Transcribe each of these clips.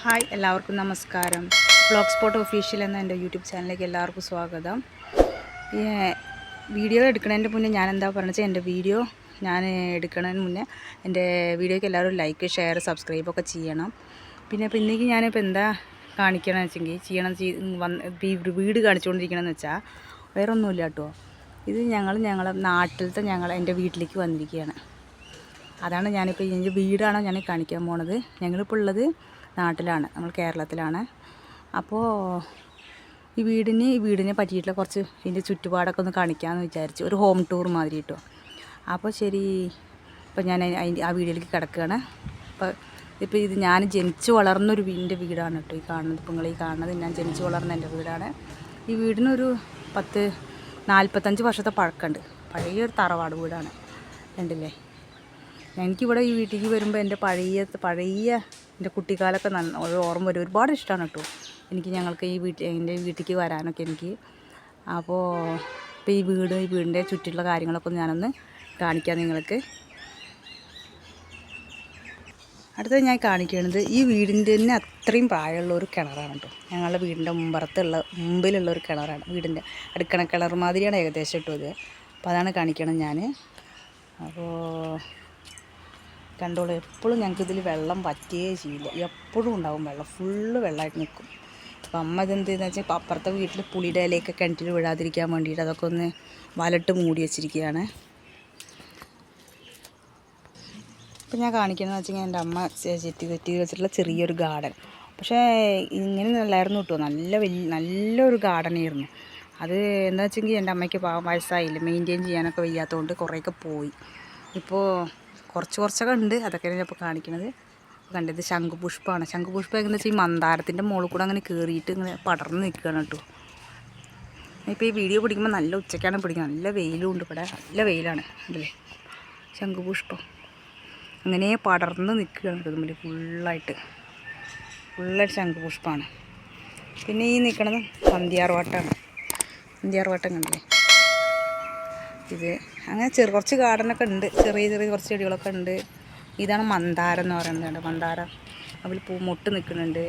Hi എല്ലാവർക്കും നമസ്കാരം. Vlog spot official എന്ന എൻ്റെ യൂട്യൂബ് ചാനലിലേക്ക് എല്ലാവർക്കും സ്വാഗതം. ഈ വീഡിയോ എടുക്കുന്നതിൻ്റെ മുന്നേ ഞാൻ എന്താ പറഞ്ഞാൽ എൻ്റെ വീഡിയോ ഞാൻ എടുക്കുന്നതിന് മുന്നേ എൻ്റെ വീഡിയോയ്ക്ക് എല്ലാവരും ലൈക്ക് ഷെയർ സബ്സ്ക്രൈബൊക്കെ ചെയ്യണം. പിന്നെ ഇന്നേക്ക് ഞാനിപ്പോൾ എന്താ കാണിക്കണമെന്ന് വെച്ചെങ്കിൽ വീട് കാണിച്ചുകൊണ്ടിരിക്കണമെന്ന് വെച്ചാൽ വേറെ ഒന്നുമില്ല കേട്ടോ. ഇത് ഞങ്ങളെ നാട്ടിലത്തെ എൻ്റെ വീട്ടിലേക്ക് വന്നിരിക്കുകയാണ്. അതാണ് ഞാനിപ്പോൾ എൻ്റെ വീടാണ് ഞാൻ കാണിക്കാൻ പോണത്. ഞങ്ങളിപ്പോൾ ഉള്ളത് നാട്ടിലാണ്, നമ്മൾ കേരളത്തിലാണ്. അപ്പോൾ ഈ വീടിനെ പറ്റിയിട്ടുള്ള കുറച്ച് ഇതിൻ്റെ ചുറ്റുപാടൊക്കെ ഒന്ന് കാണിക്കാമെന്ന് വിചാരിച്ചു, ഒരു ഹോം ടൂർ മാതിരി കേട്ടോ. അപ്പോൾ ശരി, ഇപ്പോൾ ഞാൻ ആ വീഡിയോയിലേക്ക് കിടക്കുകയാണ്. ഇപ്പോൾ ഇത് ഞാൻ ജനിച്ച് വളർന്നൊരു വീടാണ് കേട്ടോ ഈ കാണുന്നത്. ഇപ്പോൾ നിങ്ങൾ ഈ കാണുന്നത് ഞാൻ ജനിച്ച് വളർന്ന എൻ്റെ വീടാണ്. ഈ വീടിനൊരു 45 വർഷത്തെ പഴക്കമുണ്ട്. പഴയൊരു തറവാട് വീടാണ്, കണ്ടില്ലേ. എനിക്കിവിടെ ഈ വീട്ടിലേക്ക് വരുമ്പോൾ എൻ്റെ പഴയ എൻ്റെ കുട്ടിക്കാലമൊക്കെ ഓർമ്മ വരും. ഒരുപാട് ഇഷ്ടമാണ് കേട്ടോ എനിക്ക് എൻ്റെ വീട്ടിലേക്ക് വരാനൊക്കെ എനിക്ക്. അപ്പോൾ ഇപ്പോൾ ഈ വീടിൻ്റെ ചുറ്റിലുള്ള കാര്യങ്ങളൊക്കെ ഞാനൊന്ന് കാണിക്കാം നിങ്ങൾക്ക്. അടുത്തത് ഞാൻ കാണിക്കുന്നത് ഈ വീടിൻ്റെ തന്നെ അത്രയും പ്രായമുള്ള ഒരു കിണറാണ് കേട്ടോ. ഞങ്ങളുടെ വീടിൻ്റെ മുമ്പിലുള്ള ഒരു കിണറാണ്. വീടിൻ്റെ അടുക്കള കിണർ മാതിരിയാണ് ഏകദേശം കേട്ടോ ഇത്. അപ്പോൾ അതാണ് കാണിക്കണം ഞാൻ. അപ്പോൾ കണ്ടോളൂ, എപ്പോഴും ഞങ്ങൾക്ക് ഇതിൽ വെള്ളം വറ്റുകയേ ചെയ്യില്ല. എപ്പോഴും ഉണ്ടാവും വെള്ളം, ഫുള്ള് വെള്ളമായിട്ട് നിൽക്കും. അപ്പം അമ്മ ഇതെന്താണെന്ന് വെച്ചാൽ ഇപ്പോൾ അപ്പുറത്തെ വീട്ടിൽ പുളിയുടെ ഇലയൊക്കെ കിണറ്റിൽ വിടാതിരിക്കാൻ വേണ്ടിയിട്ട് അതൊക്കെ ഒന്ന് വലട്ട് മൂടി വെച്ചിരിക്കുകയാണ്. ഇപ്പം ഞാൻ കാണിക്കുന്നതെന്ന് വെച്ചാൽ എൻ്റെ അമ്മ ചെത്തി വെച്ചിട്ടുള്ള ചെറിയൊരു ഗാർഡൻ. പക്ഷേ ഇങ്ങനെ നല്ലായിരുന്നു കേട്ടോ, നല്ലൊരു ഗാർഡനായിരുന്നു അത്. എന്താ വെച്ചെങ്കിൽ എൻ്റെ അമ്മയ്ക്ക് വയസ്സായില്ല, മെയിൻറ്റെയിൻ ചെയ്യാനൊക്കെ വയ്യാത്തതുകൊണ്ട് കുറേയൊക്കെ പോയി. ഇപ്പോൾ കുറച്ചൊക്കെ ഉണ്ട്, അതൊക്കെയാണ് ഞാൻ ഇപ്പോൾ കാണിക്കുന്നത്. കണ്ടത് ശംഖുപുഷ്പമാണ്. ശംഖുപുഷ്പം എങ്ങനെ വെച്ചാൽ ഈ മന്ദാരത്തിൻ്റെ മുകളിൽ കൂടെ അങ്ങനെ കയറിയിട്ട് ഇങ്ങനെ പടർന്ന് നിൽക്കുകയാണ് കേട്ടോ. ഇപ്പോൾ ഈ വീഡിയോ പിടിക്കുമ്പോൾ നല്ല ഉച്ചയ്ക്കാണ് പിടിക്കുന്നത്, നല്ല വെയിലും ഉണ്ട് ഇവിടെ, നല്ല വെയിലാണ് അല്ലേ. ശംഖുപുഷ്പം അങ്ങനെ പടർന്ന് നിൽക്കുകയാണ് കേട്ടോ നമ്മൾ ഫുള്ളായിട്ട് ശംഖുപുഷ്പമാണ്. പിന്നെ ഈ നിൽക്കണത് പന്തിയാർവാട്ടമാണ്. പന്തിയാർവാട്ടം കണ്ടില്ലേ ഇത്. അങ്ങനെ കുറച്ച് ഗാർഡനൊക്കെ ഉണ്ട്, ചെറിയ കുറച്ച് ചെടികളൊക്കെ ഉണ്ട്. ഇതാണ് മന്ദാരം എന്ന് പറയുന്നത്. മന്ദാരം അതിൽ മൊട്ട് നിൽക്കുന്നുണ്ട്.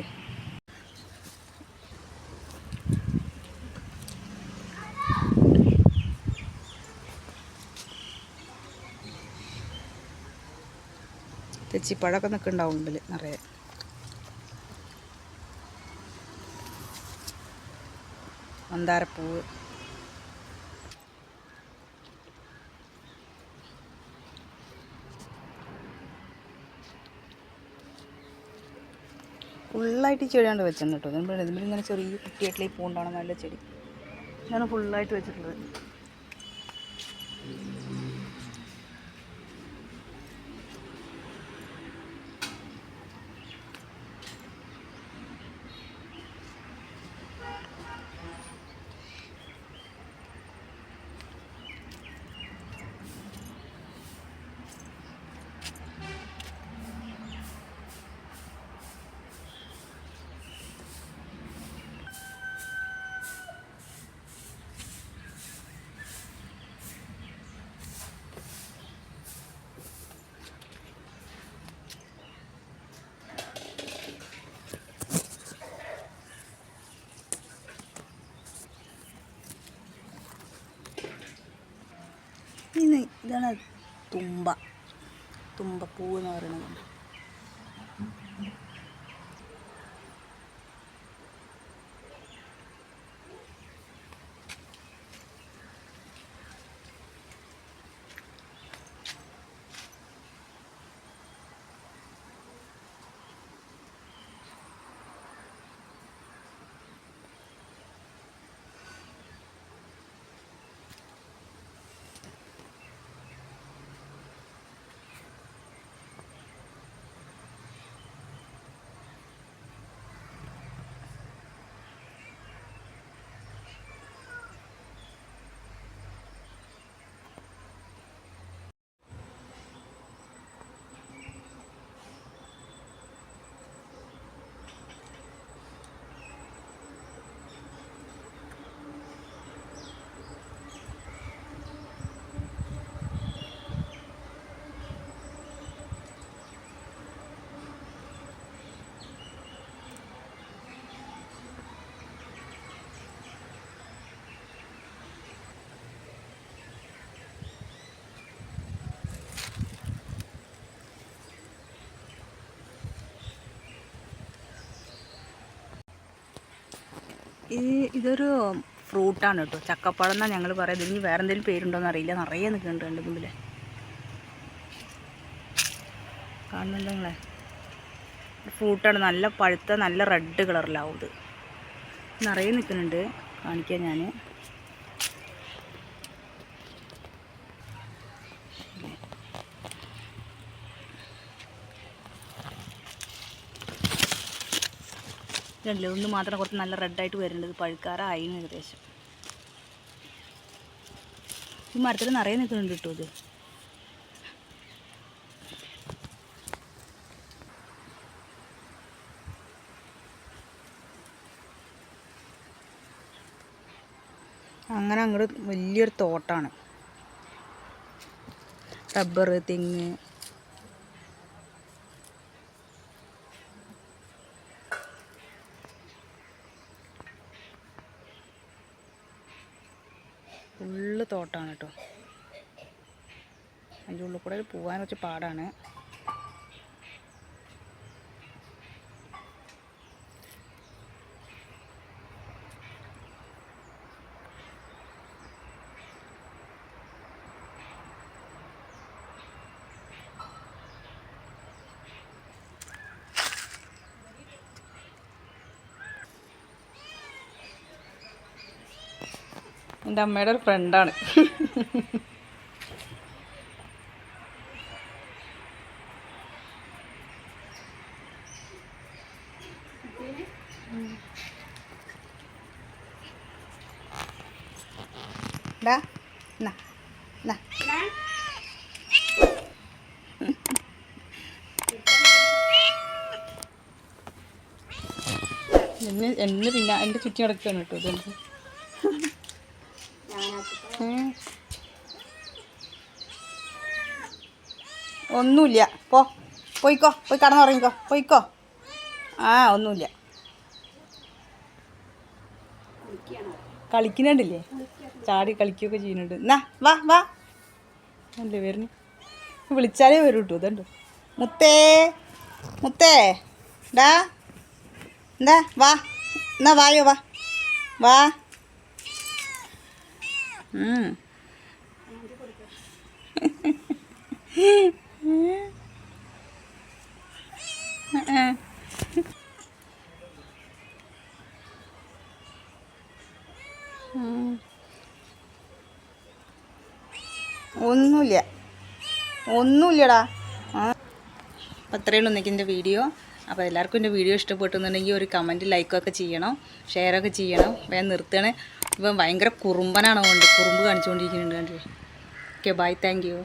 തെച്ചിപ്പഴമൊക്കെ നിൽക്കുന്നുണ്ടാവും ഉള്ളിൽ നിറയെ. മന്ദാരപ്പൂവ്, ഫുള്ളായിട്ട് ഈ ചെടിയാണ് വെച്ചിട്ടുണ്ട് കേട്ടോ. ഇതിങ്ങനെ ചെറിയ കുട്ടിയായിട്ടുള്ള ഈ പൂണ്ടാണ് നല്ല ചെടി. ഇതാണ് ഫുള്ളായിട്ട് വെച്ചിട്ടുള്ളത്. ഇതാണ് തുമ്പപ്പൂവ് എന്ന് പറയുന്നത്. ഇതൊരു ഫ്രൂട്ടാണ് കേട്ടോ, ചക്കപ്പഴം എന്നാണ് ഞങ്ങൾ പറയുന്നത്. ഇനി വേറെ എന്തെങ്കിലും പേരുണ്ടോയെന്ന് അറിയില്ല. നിറയെ നിൽക്കുന്നുണ്ട് എൻ്റെ മുമ്പിൽ, കാണുന്നുണ്ടോ നിങ്ങളെ? ഫ്രൂട്ടാണ്, നല്ല പഴുത്ത നല്ല റെഡ് കളറിലാവും ഇത്. നിറയെ നിൽക്കുന്നുണ്ട്, കാണിക്കാം ഞാൻ. ഇതല്ലേ ഒന്ന് മാത്രം കുറച്ച് നല്ല റെഡായിട്ട് വരുന്നുണ്ട്. ഇത് പഴുക്കാറായിരുന്നു ഏകദേശം. ഈ മരത്തിൽ നിറയെ നിൽക്കുന്നുണ്ട് കേട്ടോ ഇത്. അങ്ങനെ അങ്ങോട്ട് വലിയൊരു തോട്ടാണ്, റബ്ബർ, തെങ്ങ്. ഫുള്ള് തോട്ടാണ് കേട്ടോ. അതിൻ്റെ ഉള്ളിൽ കൂടെ പോകാൻ കുറച്ച് പാടാണ്. എൻ്റെ അമ്മയുടെ ഒരു ഫ്രണ്ടാണ്. എന്നെ പിന്നെ എൻ്റെ ചുറ്റി കിടക്കുകയാണ് കേട്ടോ ഇതെന്ത്. ഒന്നുമില്ല, പോയിക്കോ, പോയി കടന്നുറങ്ങിക്കോ, പോയിക്കോ. ഒന്നുമില്ല, കളിക്കുന്നുണ്ടില്ലേ, ചാടി കളിക്കുകയൊക്കെ ചെയ്യുന്നുണ്ട്. എന്നാ വാ വാ അല്ലേ വരുന്നു, വിളിച്ചാലേ വരൂ കേട്ടോ. ഇതുണ്ട് മുത്തേ, മുത്തേ ഡാ, എന്താ വാ, എന്നാ വായോ, വാ വാ. ഒന്നുമില്ല, ഒന്നുമില്ലടാ. അപ്പോൾ അത്രയും ഒന്നിക്ക് എൻ്റെ വീഡിയോ. അപ്പോൾ എല്ലാവർക്കും എൻ്റെ വീഡിയോ ഇഷ്ടപ്പെട്ടുന്നുണ്ടെങ്കിൽ ഒരു കമൻറ്റ്, ലൈക്കൊക്കെ ചെയ്യണം, ഷെയറൊക്കെ ചെയ്യണം. വേഗം നിർത്തണേ. ഇപ്പം ഭയങ്കര കുറുമ്പനാണ്, കൊണ്ട് കുറുമ്പ് കാണിച്ചുകൊണ്ടിരിക്കുന്നുണ്ട്. Okay, bye, thank U.